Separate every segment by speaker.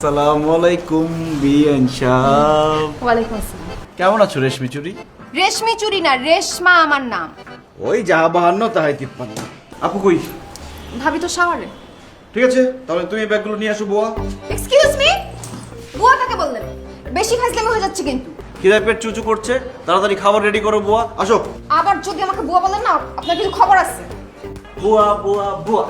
Speaker 1: আসসালামু আলাইকুম বিয়ান সাহেব।
Speaker 2: ওয়ালাইকুম আসসালাম।
Speaker 1: কেমন আছো রেশমি চুরি?
Speaker 2: রেশমি চুরি না, রেশমা আমার নাম।
Speaker 1: ওই যাহা 52 তাহাই 53। আপু কই?
Speaker 2: ভাবি তো শাওয়ারে।
Speaker 1: ঠিক আছে, তাহলে তুমি ব্যাগগুলো নিয়ে আসো বুয়া।
Speaker 2: এক্সকিউজ মি, বুয়া কাকে বললেন? বেশি ফাজলামি হয়ে যাচ্ছে কিন্তু।
Speaker 1: খিদায় পেট চুচু করছে, তাড়াতাড়ি খাবার রেডি করো বুয়া। আসো।
Speaker 2: আবার যদি আমাকে বুয়া বলেন না, আপনার কিছু খবর আছে।
Speaker 1: বুয়া বুয়া বুয়া।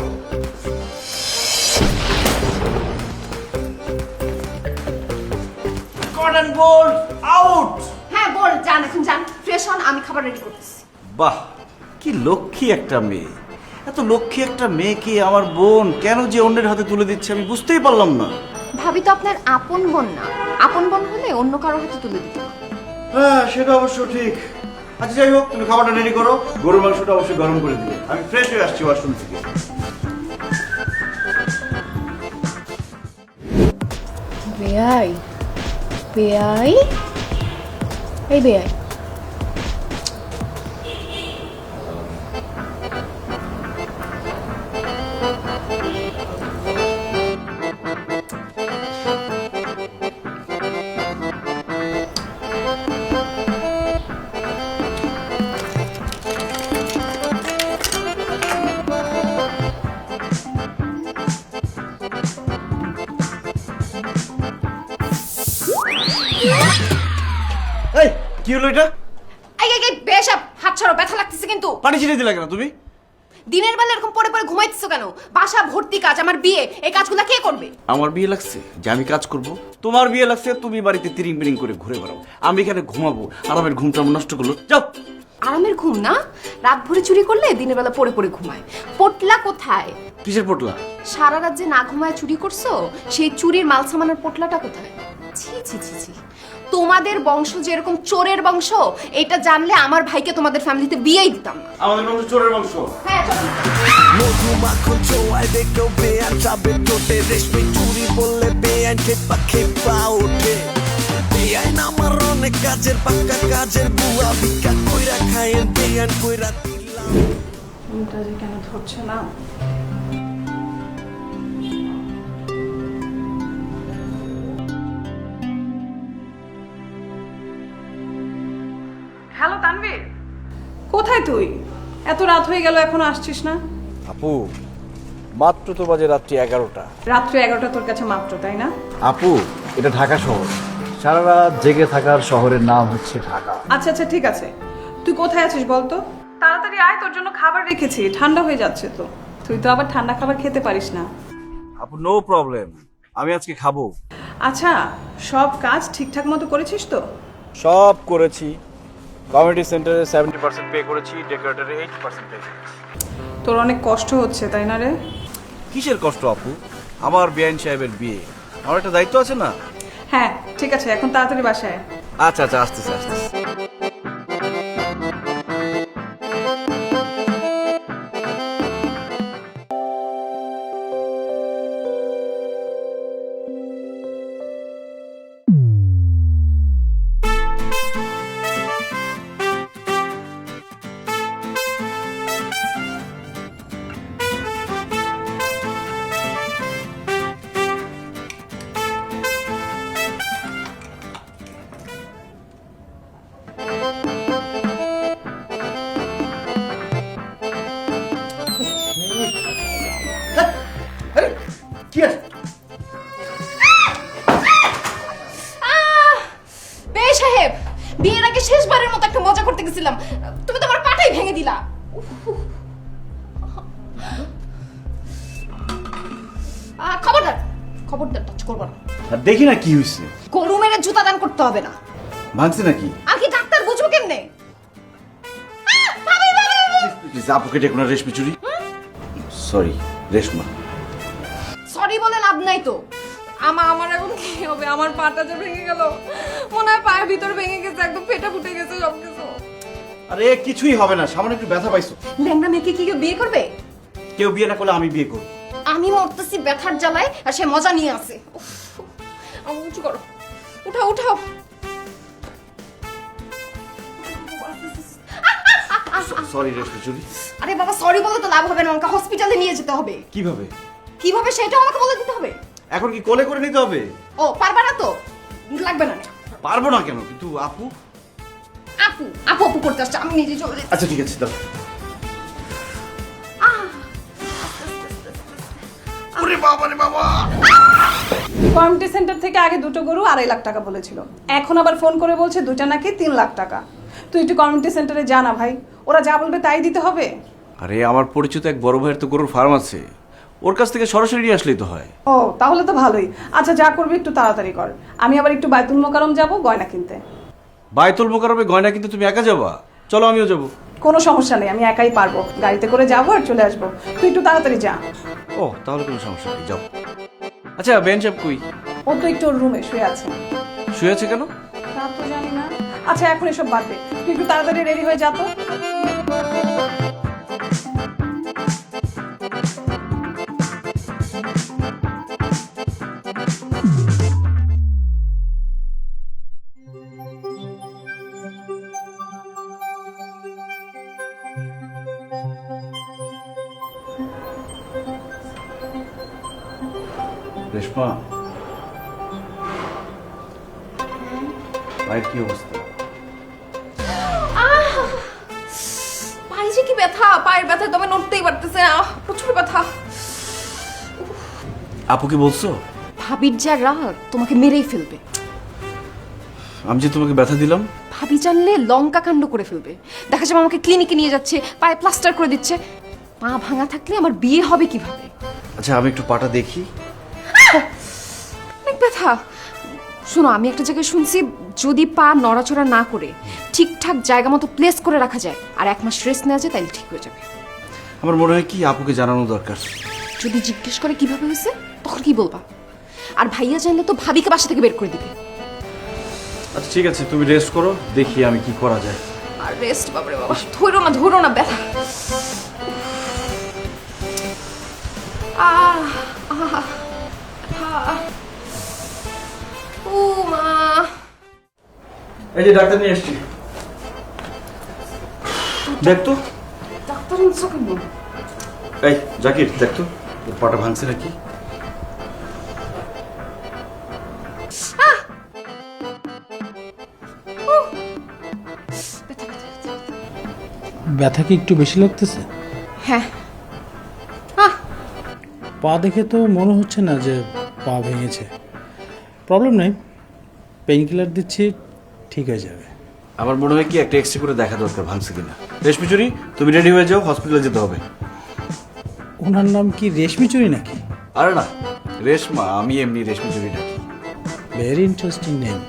Speaker 1: Cotton ball out.
Speaker 2: হ্যাঁ বল, যান এখন যান, ফ্রেশ হন, আমি খাবার রেডি করতেছি।
Speaker 1: বাহ, কি লক্ষ্মী একটা মেয়ে। এত লক্ষ্মী একটা মেয়েকে আমার বোন কেন যে অন্যের হাতে তুলে দিচ্ছে আমি বুঝতেই পারলাম না।
Speaker 2: ভাবি তো আপনার আপন বোন না, আপন বোন হলে অন্য কারো হাতে তুলে দিত না।
Speaker 1: হ্যাঁ সেটা অবশ্য ঠিক। আচ্ছা যাই হোক, তুমি খাবারটা রেডি করো। গরুর মাংসটা অবশ্যই গরম করে দিবে। আমি ফ্রেশ হয়ে আসছি ওয়াশরুম থেকে।
Speaker 2: বেয়াই, বেয়াই, এই বেয়াই,
Speaker 1: এই কি হলো এটা?
Speaker 2: এই এই বেশাব, হাত ছাড়ো, ব্যথা লাগতেছে কিন্তু।
Speaker 1: পানি ছিটিয়ে দিলা কেন তুমি?
Speaker 2: দিনের বেলা এরকম পড়ে পড়ে ঘুমাইতেছো কেন? বাসা ভর্তি কাজ, আমার বিয়ে, এই কাজগুলো কে করবে?
Speaker 1: আমার বিয়ে লাগছে যে আমি কাজ করব? তোমার বিয়ে লাগছে তুমি বাড়িতে তিরিং বিরিং করে ঘুরে বেড়াও, আমি এখানে ঘুমাবো। আরামের ঘুমটা আমার নষ্ট করলো। যাও।
Speaker 2: আরামের ঘুম না, রাত ভরে চুরি করলে দিনের বেলা পড়ে পড়ে ঘুমায়। পটলা কোথায়?
Speaker 1: কিসের পটলা?
Speaker 2: সারা রাত যে না ঘুমায় চুরি করছো, সেই চুরির মাল সামানের পটলাটা কোথায়? ছি ছি ছি ছি, তোমাদের বংশ যে এরকম চোরের বংশ, এটা জানলে আমার ভাইকে তোমাদের ফ্যামিলিতে বিয়েই দিতাম না।
Speaker 1: আমাদের বংশ চোরের বংশ।
Speaker 2: হ্যাঁ চলো।
Speaker 3: মধু মাখন ছোঁয়ায় দেখেও বেয়ান যাবে টোটে, রেশমি চুরি বললে বেয়ান খেপা খেপা ওঠে। বেয়ান আমার অনেক কাজের পাক্কা কাজের বুয়া, ভিক্ষা কইরা খায়েন বেয়ান কইরা দিলাম।
Speaker 4: ফোনটা যে কেন ধরছে না। হ্যালো তানভীর, কোথায় তুই? এত রাত হয়ে গেল এখনো আসছিস না?
Speaker 5: আপু মাত্র তো বাজে রাত্রি 11টা।
Speaker 4: রাত্রে 11টা তোর কাছে মাত্র, তাই না?
Speaker 5: আপু এটা ঢাকা শহর, সারা রাত জেগে থাকার শহরের নাম হচ্ছে ঢাকা।
Speaker 4: আচ্ছা আচ্ছা ঠিক আছে, তুই কোথায় আছিস বলতো? তাড়াতাড়ি আয়, তোর জন্য খাবার রেখেছি, ঠান্ডা হয়ে যাচ্ছে তো। তুই তো আবার ঠান্ডা খাবার খেতে পারিস না।
Speaker 5: আপু নো প্রবলেম, আমি আজকে খাবো।
Speaker 4: আচ্ছা, সব কাজ ঠিকঠাক মতো করেছিস তো?
Speaker 5: সব করেছি। কমিউনিটি সেন্টারে 70% পে করেছি, ডেকোরেটরে 80% পে করেছি।
Speaker 4: তোর অনেক কষ্ট হচ্ছে তাই না রে?
Speaker 5: কিসের কষ্ট আপু? আমার বিআইন সাহেবের বিয়ে, আমার একটা দায়িত্ব আছে না?
Speaker 4: হ্যাঁ ঠিক আছে, এখন তাড়াতাড়ি বাসায় আয়।
Speaker 5: আচ্ছা আচ্ছা আসতেছে আসতেছে।
Speaker 1: কি আছে?
Speaker 2: বেশ সাহেব, বিয়ের আগে শেষবারের মতো একটা মজা করতে গেছিলাম, তুমি তো আমার পাটাই ভেঙে দিলা। খবরদার, খবরদার টাচ করবো না।
Speaker 1: আর দেখি না কি হয়েছে।
Speaker 2: গরু মেরে জুতা দান করতে হবে না।
Speaker 1: ভাঙছে নাকি?
Speaker 2: আর কি ডাক্তার বুঝবো কেমনে?
Speaker 1: প্লিজ আপুকে ডেকো না রেশমি চুরি। সরি রেশমা।
Speaker 2: সরি বলে লাভ নাই তো। আমার এখন কি হবে? আমার পাটা যে ভেঙে গেল, মনে হয় পায়ের ভিতর ভেঙে গেছে, একদম ফেটে ফুটে গেছে সবকিছু।
Speaker 1: আরে কিছুই হবে না, সামান্য একটু ব্যথা পাইছো।
Speaker 2: ল্যাংড়া মেয়েকে কি কেউ বিয়ে করবে?
Speaker 1: কেউ বিয়ে না করলে আমি বিয়ে করবো।
Speaker 2: আমি মরতেছি ব্যথার জ্বালায়, আর সে মজা নিয়ে আসে। আমি উঁচু করো, উঠাও উঠাও।
Speaker 1: সরি রেশমি চুরি।
Speaker 2: আরে বাবা সরি বলে তো লাভ হবে না, আমাকে হসপিটালে নিয়ে যেতে হবে।
Speaker 1: কিভাবে?
Speaker 2: কিভাবে সেটাও আমাকে বলে দিতে হবে।
Speaker 1: এখন কি কোলে করে নিতে হবে?
Speaker 2: ও পারবা না তো? লাগবে না।
Speaker 1: পারবো না কেন, কিন্তু আপু
Speaker 2: আপু আপু আপু করতে আসছে, আমি নিজে চলে যাচ্ছি।
Speaker 1: আচ্ছা ঠিক আছে দাও। ওরে বাবা রে বাবা!
Speaker 4: কমিউনিটি সেন্টার থেকে আগে 2টো গরু 2.5 লাখ টাকা বলেছিল, এখন আবার ফোন করে বলছে 2টা নাকি 3 লাখ টাকা। তুই একটু কমিউনিটি সেন্টারে যা না ভাই, ওরা যা বলবে তাই দিতে হবে।
Speaker 1: আরে আমার পরিচিত এক বড় ভাইয়ের তো গরুর ফার্ম আছে, ওর কাছ থেকে সরাসরি নিয়ে আসলেই তো হয়।
Speaker 4: ও তাহলে তো ভালোই। আচ্ছা যা করবি একটু তাড়াতাড়ি কর, আমি আবার একটু বাইতুল মোকাররম যাব গয়না কিনতে।
Speaker 1: বাইতুল মোকাররমে গয়না কিন্তু তুমি একা যাবা? চলো আমিও যাবো।
Speaker 4: কোনো সমস্যা নেই, আমি একাই পারবো, গাড়িতে করে যাবো আর চলে আসবো। তুই একটু তাড়াতাড়ি যা।
Speaker 1: ও তাহলে কোনো সমস্যা নেই, যাও। আচ্ছা বেন সাহেব কই?
Speaker 4: ও তো একটু ওর রুমে শুয়ে আছে।
Speaker 1: শুয়ে আছে কেন?
Speaker 4: তা তো জানি না। আচ্ছা এখন এসব বাদ দে, তুই একটু তাড়াতাড়ি রেডি হয়ে যা তো।
Speaker 1: রেশমা, ভাইয়ের কি অবস্থা?
Speaker 2: পায়ে যে কি ব্যথা, পায়ের ব্যথা তো আমি নড়তেই পারতেছে না, প্রচুর ব্যথা।
Speaker 1: আপু কি বলছো?
Speaker 2: ভাবির যা রাগ, তোমাকে মেরেই ফেলবে।
Speaker 1: আমি যে তোমাকে ব্যথা দিলাম।
Speaker 2: ভাবি জানলে লঙ্কা কাণ্ড করে ফেলবে। দেখা যাবে আমাকে ক্লিনিকে নিয়ে যাচ্ছে, পায়ে প্লাস্টার করে দিচ্ছে। পা ভাঙা থাকলে আমার বিয়ে হবে কিভাবে?
Speaker 1: আচ্ছা আমি একটু পাটা দেখি।
Speaker 2: অনেক ব্যথা। শোনো, আমি একটা জায়গায় শুনছি যদি পা নড়াচড়া না করে ঠিকঠাক জায়গা মতো প্লেস করে রাখা যায় আর 1 মাস রেস্ট নেওয়া যায়, তাহলে ঠিক হয়ে যাবে।
Speaker 1: আমার মনে হয় কি আপুকে জানানো দরকার।
Speaker 2: যদি জিজ্ঞেস করে কিভাবে হয়েছে তখন কি বলবা? আর ভাইয়া জানলে তো ভাবিকে বাসা থেকে বের করে দিবে।
Speaker 1: আচ্ছা ঠিক আছে, তুমি রেস্ট করো, দেখি আমি কি করা যায়।
Speaker 2: আর রেস্ট, বাবারে বাবা, ধরো না ব্যথা। ও মা,
Speaker 1: এই যে ডাক্তার নিয়ে এসেছি, দেখ তো।
Speaker 2: ডাক্তার নিচ্ছ কেন?
Speaker 1: এই জাকির দেখ তো, ওর পাটা ভাঙছে নাকি।
Speaker 6: ব্যথা কি একটু বেশি লাগতেছে?
Speaker 2: হ্যাঁ।
Speaker 6: পা দেখে তো মনে হচ্ছে না যে পা ভেঙেছে। প্রবলেম নেই, পেইন কিলার দিচ্ছি, ঠিক হয়ে যাবে।
Speaker 1: আমার মনে হয় কি একটা এক্সরে করে দেখা দরকার ভাঙছে কিনা। রেশমি চুরি, তুমি রেডি হয়ে যাও, হসপিটালে যেতে হবে।
Speaker 6: ওনার নাম কি রেশমি চুরি নাকি?
Speaker 1: আরে না, রেশমা, আমি এমনি রেশমি চুরি ডাকি।
Speaker 6: Very interesting name.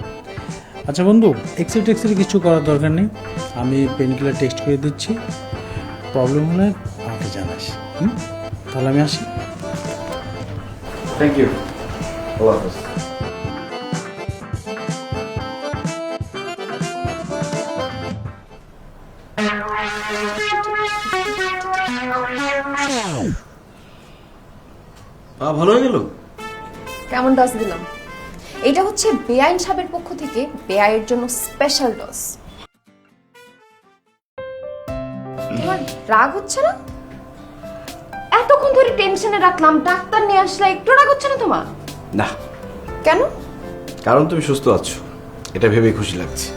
Speaker 6: আচ্ছা বন্ধু, এক্সরে কিছু করার দরকার নেই, আমি পেইন কিলার টেক্সট করে দিচ্ছি। প্রবলেম হলে আমাকে জানাস। তাহলে আমি আসি।
Speaker 1: থ্যাংক ইউ, আল্লাহ হাফেজ। ভালো হয়ে গেল?
Speaker 2: কেমন ডজ দিলাম? এটা হচ্ছে বেআইন সাহেবের পক্ষ থেকে বেআইয়ের জন্য স্পেশাল ডজ। তোমার রাগ হচ্ছে না? এতক্ষণ ধরে টেনশনে রাখলাম, ডাক্তার নিয়ে আসলে, একটু রাগ হচ্ছে না তোমার?
Speaker 1: না।
Speaker 2: কেন?
Speaker 1: কারণ তুমি সুস্থ আছো, এটা ভেবে খুশি লাগছে।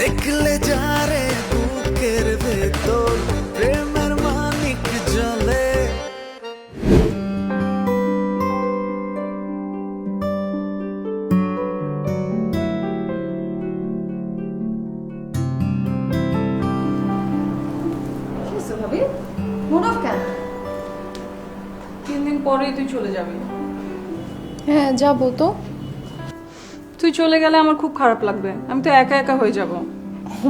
Speaker 3: দেখলে যারে বুকের ভেতর প্রেমের মানিক জ্বলে।
Speaker 2: মনে হয় কেন?
Speaker 4: 3 দিন পরেই তুই চলে যাবি।
Speaker 2: হ্যাঁ যাবো তো।
Speaker 4: তুই চলে গেলে আমার খুব খারাপ লাগবে, আমি তো একা একা হয়ে যাব।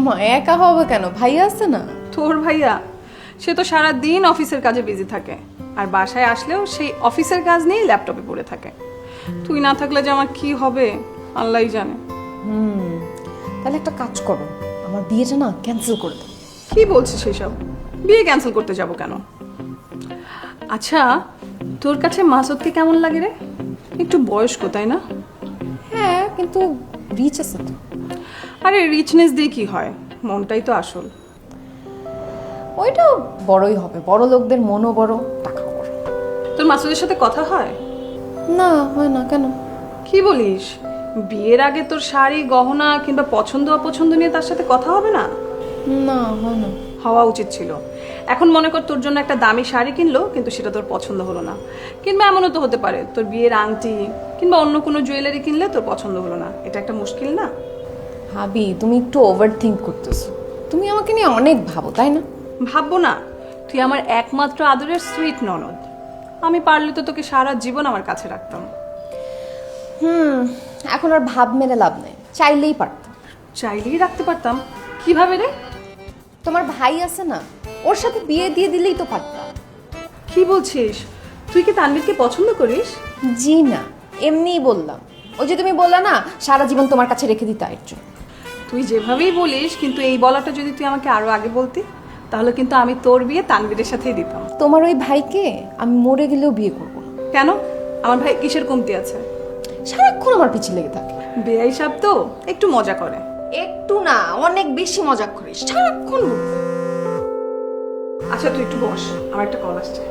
Speaker 2: মা একা হবে কেন? ভাইয়া আছে না?
Speaker 4: তোর ভাইয়া সে তো সারা দিন অফিসের কাজে বিজি থাকে, আর বাসায় আসলেও সেই অফিসের কাজ নিয়েই ল্যাপটপে পড়ে থাকে। তুই না থাকলে যে আমার কি হবে আল্লাহই জানে।
Speaker 2: তাহলে একটা কাজ করো, আমার বিয়েটা না ক্যান্সেল করে দাও।
Speaker 4: কি বলছিস সেসব? বিয়ে ক্যান্সেল করতে যাব কেন? আচ্ছা তোর কাছে মাসুদকে কেমন লাগে রে? একটু বয়স্ক তাই না?
Speaker 2: হ্যাঁ, কিন্তু রিচ আছে তো।
Speaker 4: আরে রিচনেস দিয়ে কি হয়, মনটাই তো আসল।
Speaker 2: ওইটা বড়ই হবে, বড় লোকদের মনও বড়, টাকাও বড়।
Speaker 4: তোর মাসুদের সাথে কথা হয়?
Speaker 2: না, হয় না। কেন?
Speaker 4: কি বলিস, বিয়ের আগে তোর শাড়ি গহনা কিংবা পছন্দ অপছন্দ নিয়ে তার সাথে কথা হবে না?
Speaker 2: না, হয় না।
Speaker 4: হওয়া উচিত ছিল। এখন মনে কর তোর জন্য একটা দামি শাড়ি কিনলো, কিন্তু সেটা তোর পছন্দ হলো না। কিংবা এমনও তো হতে পারে তোর বিয়ের আংটি কিংবা অন্য কোনো জুয়েলারি কিনলে তোর পছন্দ হলো না। এটা একটা মুশকিল না?
Speaker 2: ভাবি, তুমি একটু ওভার থিঙ্ক করতেছো। তুমি আমাকে নিয়ে অনেক ভাবো, তাই না?
Speaker 4: ভাববো না? তুই আমার একমাত্র আদরের সুইট ননদ। আমি পারলে তো তোকে সারা জীবন আমার কাছে রাখতাম।
Speaker 2: এখন আর ভাব মেরে লাভ নেই, চাইলেই পারতাম।
Speaker 4: চাইলেই রাখতে পারতাম? কিভাবে রে?
Speaker 2: তোমার ভাই আছে না, ওর সাথে বিয়ে দিয়ে দিলেই তো পারতাম।
Speaker 4: কি বলছিস? তুই কি তানভীরকে পছন্দ করিস?
Speaker 2: জি না, এমনিই বললাম। ওই যে তুমি বললা না সারা জীবন তোমার কাছে রেখে দিতে, এর জন্য।
Speaker 4: তুই যেভাবেই বলিস, কিন্তু এই বলাটা যদি তুই আমাকে আরো আগে বলতি, তাহলে কিন্তু আমি তোর বিয়ে তানভীরের সাথেই দিতাম।
Speaker 2: তোমার ওই ভাইকে আমি মরে গেলেও বিয়ে করবো না।
Speaker 4: কেন? আমার ভাই কিসের কমতি আছে?
Speaker 2: সারাক্ষণ আমার পিছে লেগে থাকে।
Speaker 4: বেআই সাহেব তো একটু মজা করে।
Speaker 2: একটু না, অনেক বেশি মজা করিস সারাক্ষণ।
Speaker 4: আচ্ছা তুই একটু বস, আমার একটা কল আসছে।